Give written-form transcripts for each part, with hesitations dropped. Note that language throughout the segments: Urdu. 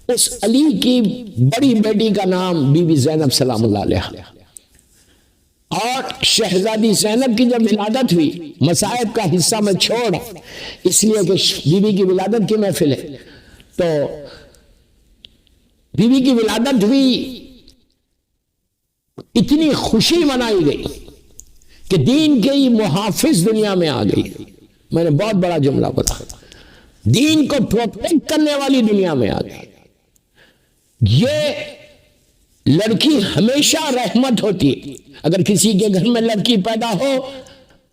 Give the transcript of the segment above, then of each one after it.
اس علی کی بڑی بیٹی کا نام بی بی زینب سلام اللہ علیہ، اور شہزادی زینب کی جب ولادت ہوئی، مصائب کا حصہ میں چھوڑا اس لیے کہ بی بی کی ولادت کی محفل ہے، تو بی بی کی ولادت ہوئی، اتنی خوشی منائی گئی کہ دین کے محافظ دنیا میں آ گئی۔ میں نے بہت بڑا جملہ بولا، دین کو پروٹیکٹ کرنے والی دنیا میں آ گئی۔ یہ لڑکی ہمیشہ رحمت ہوتی ہے، اگر کسی کے گھر میں لڑکی پیدا ہو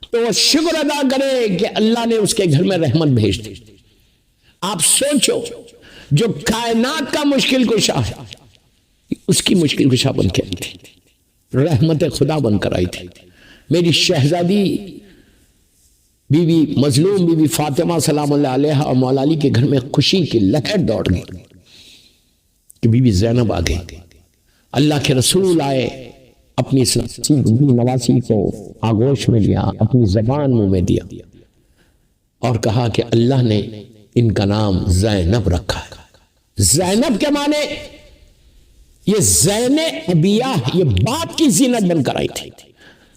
تو وہ شکر ادا کرے کہ اللہ نے اس کے گھر میں رحمت بھیج دی۔ آپ سوچو، جو کائنات کا مشکل کشا ہے اس کی مشکل کشا بن کے آئی تھی، رحمت خدا بن کر آئی تھی۔ میری شہزادی بی بی مظلوم بی بی فاطمہ سلام اللہ علیہ اور مولا علی کے گھر میں خوشی کی لہر دوڑ گئی کہ بی بی زینب آ گئی۔ اللہ کے رسول آئے، اپنی نواسی کو آغوش میں لیا، اپنی زبان منہ میں دیا اور کہا کہ اللہ نے ان کا نام زینب رکھا ہے۔ زینب کے معنی یہ زین ابیہ، یہ باپ کی زینت بن کر آئی تھی،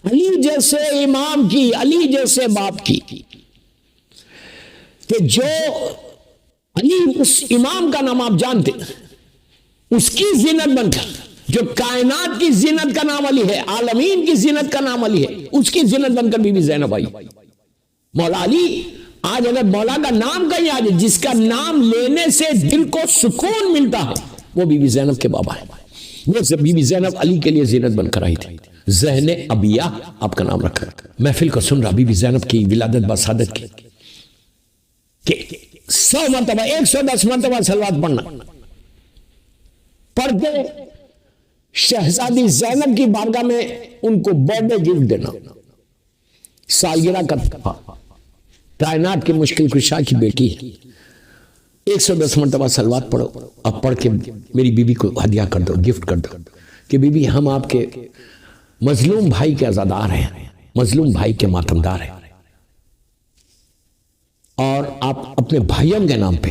علی جیسے امام کی، علی جیسے باپ کی، کہ جو علی اس امام کا نام آپ جانتے، اس کی زینت بن کر، جو کائنات کی زینت کا نام علی ہے، عالمین کی زینت کا نام علی ہے، اس کی زینت بن کر بی بی زینب آئی۔ مولا علی آج اگر مولا کا نام کہیں آج جس کا نام لینے سے دل کو سکون ملتا ہے وہ بی بی زینب کے بابا ہے۔ وہ بی بی زینب علی کے لیے زینت بن کر آئی تھی، زین ابیہ آپ کا نام رکھا۔ محفل کو سن رہا بی بی زینب کی ولادت بسعادت کی کہ 100 مرتبہ 110 مرتبہ صلوات پڑھنا، پڑھ کے شہزادی زینب کی بارگاہ میں ان کو برتھ ڈے گفٹ دینا، سالگرہ کا تحفہ، کائنات کی مشکل کشا کی بیٹی ہے، 110 مرتبہ صلوات پڑھو، اب پڑھ کے میری بیوی کو ہدیہ کر دو، گفٹ کر دو کہ بی بی ہم آپ کے مظلوم بھائی کے عزادار ہیں، مظلوم بھائی کے ماتمدار ہیں، اور آپ اپنے بھائیوں کے نام پہ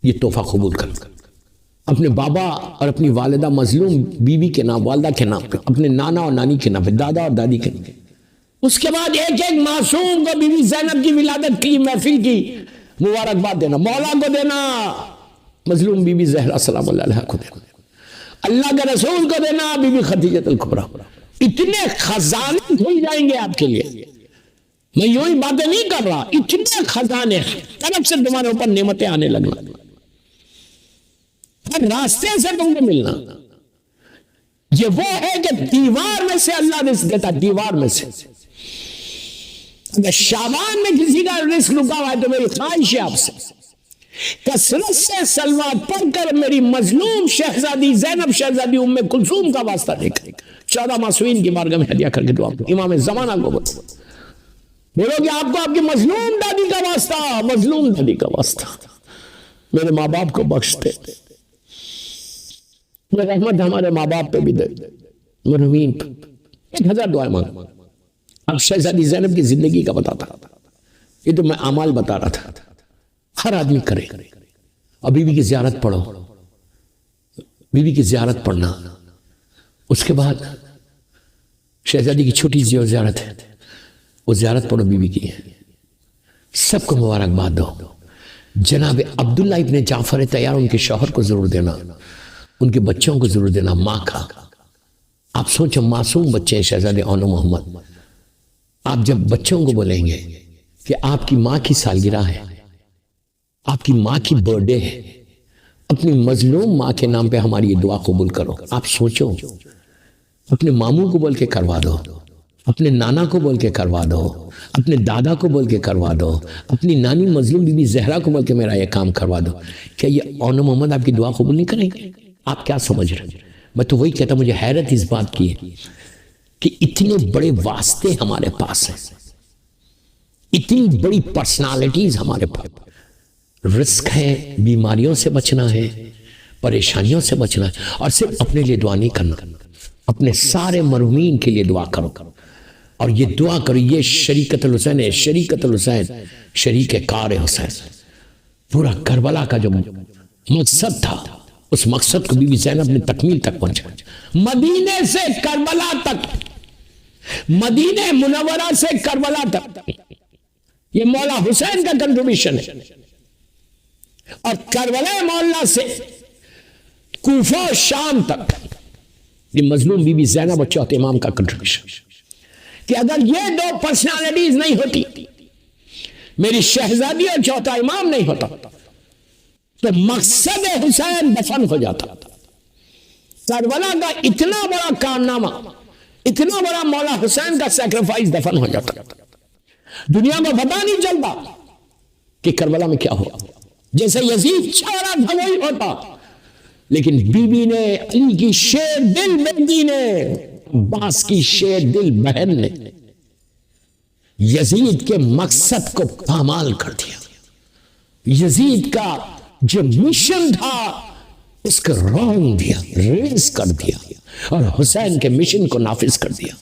یہ تحفہ قبول کر، اپنے بابا اور اپنی والدہ مظلوم بیوی کے نام، والدہ کے نام پہ، اپنے نانا اور نانی کے نام پہ، دادا اور دادی کے نام پہ۔ اس کے بعد ایک ایک معصوم کو بی بی زینب کی ولادت کی محفل کی مبارکباد دینا، مولا کو دینا، مظلوم بی بی زہرا سلام اللہ علیہ کو دینا، اللہ کے رسول کو دینا، بی بی خدیجہ الکبریٰ۔ اتنے خزانے کھل جائیں گے آپ کے لیے، میں یوں ہی باتیں نہیں کر رہا، اتنے خزانے طرف سے تمہارے اوپر نعمتیں آنے لگنا، ہر راستے سے تم کو ملنا۔ یہ وہ ہے کہ دیوار میں سے اللہ رزق دیتا، دیوار میں سے۔ اگر شعبان میں کسی کا رزق رکا ہوا ہے تو میری خواہش ہے آپ سے کثرت سے صلوات پڑھ کر میری مظلوم شہزادی زینب شہزادی ام کلثوم کا واسطہ دے کر 14 معصومین کی بارگاہ میں ہدیہ کر کے دعا کرو۔ امام زمانہ کو بولو کہ آپ کو آپ کی مظلوم دادی کا واسطہ، مظلوم دادی کا واسطہ، میرے ماں باپ کو بخش دے، رحمت ہمارے ماں باپ پہ بھی دے، مرحومین پہ 1000 دعائیں مانگ۔ اب شہزادی زینب کی زندگی کا بتاتا، یہ تو میں اعمال بتا رہا تھا، ہر آدمی کرے۔ اب بیوی کی زیارت پڑھو، بیوی کی زیارت پڑھنا، اس کے بعد شہزادی کی چھوٹی سی زیارت ہے، وہ زیارت پڑھو بیوی کی، سب کو مبارکباد دو۔ جناب عبداللہ ابن جعفر طیار ان کے شوہر کو ضرور دینا، ان کے بچوں کو ضرور دینا، ماں کا۔ آپ سوچو معصوم بچے ہیں شہزادے اون محمد، آپ جب بچوں کو بولیں گے کہ آپ کی ماں کی سالگرہ ہے، آپ کی ماں کی برتھ ڈے ہے، اپنی مظلوم ماں کے نام پہ ہماری یہ دعا قبول کرو۔ آپ سوچو، اپنے ماموں کو بول کے کروا دو، اپنے نانا کو بول کے کروا دو، اپنے دادا کو بول کے کروا دو، اپنی نانی مظلوم بی بی زہرا کو بول کے میرا یہ کام کروا دو۔ کیا یہ اون محمد آپ کی دعا قبول نہیں کریں گے؟ آپ کیا سمجھ رہے ہیں؟ میں تو وہی کہتا، مجھے حیرت اس بات کی ہے کہ اتنے بڑے واسطے ہمارے پاس ہیں، اتنی بڑی پرسنالٹیز ہمارے پاس، رزق ہے، بیماریوں سے بچنا ہے، پریشانیوں سے بچنا ہے، اور صرف اپنے لیے دعا نہیں کرنا، اپنے سارے مرحومین کے لیے دعا کرو، اور یہ دعا کرو، یہ شریکت الحسین ہے، شریکت الحسین، شریک کار حسین، پورا کربلا کا جو مقصد تھا، اس مقصد کو بی بی زینب نے تکمیل تک پہنچایا، مدینے سے کربلا تک، مدینہ منورہ سے کربلا تک، یہ مولا حسین کا کنٹریبیوشن ہے، اور کربلا مولا سے کوفہ و شام تک یہ مظلوم بی بی زینب اور چوتھے امام کا کنٹریبیوشن، کہ اگر یہ دو پرسنالٹیز نہیں ہوتی، میری شہزادی اور چوتھا امام نہیں ہوتا، تو مقصد حسین دفن ہو جاتا۔ کربلا کا اتنا بڑا کارنامہ، اتنا بڑا مولا حسین کا سیکریفائس دفن ہو جاتا، دنیا میں پتہ نہیں چلتا کہ کربلا میں کیا ہوا، جیسے یزید چاہ رہا تھا وہی ہوتا، لیکن بی بی نے، علی کی شیر دل بیٹی نے، عباس کی شیر دل بہن نے یزید کے مقصد کو پامال کر دیا، یزید کا جو مشن تھا اس کو رونگ دیا، ریز کر دیا، اور حسین کے مشن کو نافذ کر دیا۔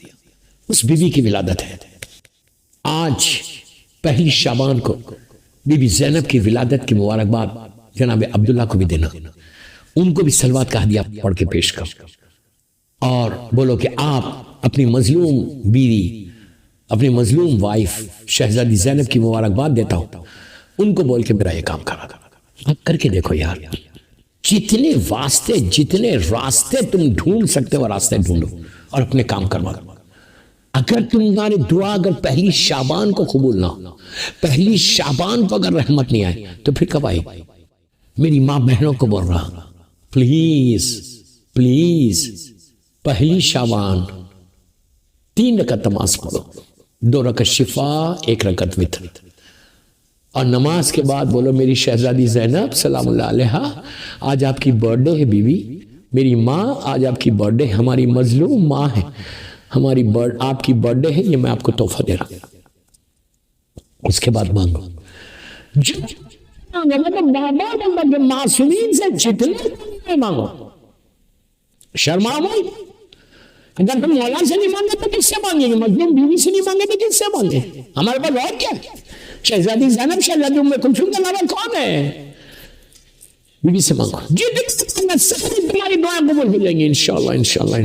اس بی بی کی ولادت ہے آج پہلی شعبان کو، بی بی زینب کی ولادت کی مبارکباد جناب عبداللہ کو بھی دینا، ان کو بھی صلوات کا ہدیہ پڑھ کے پیش کرو، اور بولو کہ آپ اپنی مظلوم بیوی، اپنی مظلوم وائف شہزادی زینب کی مبارکباد دیتا ہوں، ان کو بول کے میرا یہ کام کرا۔ آپ کر کے دیکھو یار، جتنے راستے تم ڈھونڈ سکتے ہو راستے ڈھونڈو اور اپنے کام کروا۔ اگر تمہاری دعا اگر پہلی شعبان کو قبول نہ ہو، پہلی شعبان کو اگر رحمت نہیں آئی، تو پھر کب آئی؟ میری ماں بہنوں کو بول رہا، پلیز پہلی شعبان 3 رکعت نماز پڑھو، 2 رکعت شفا، 1 رکعت وتر، اور نماز کے بعد بولو میری شہزادی زینب سلام اللہ علیہا، آج آپ کی برتھ ڈے ہے بیوی، میری ماں آج آپ کی برتھ ڈے، ہماری مظلوم ماں ہے، آپ کی برتھ ڈے ہے، یہ میں آپ کو تحفہ دے رہا ہوں۔ اس کے بعد مانگو، معصومین سے جتنے مانگو، شرما مت۔ اگر تم مولا سے نہیں مانگے تو کس سے مانگیں گے؟ مظلوم بیوی سے نہیں مانگے تو کس سے مانگے؟ ہمارے پاس اور کیا ہے؟ شہزادی زینب شہزادی ام کلثوم کے علاوہ کون ہے؟ بیوی سے مانگو، جتنی تمہاری دعائیں قبول ہو جائیں گی انشاءاللہ۔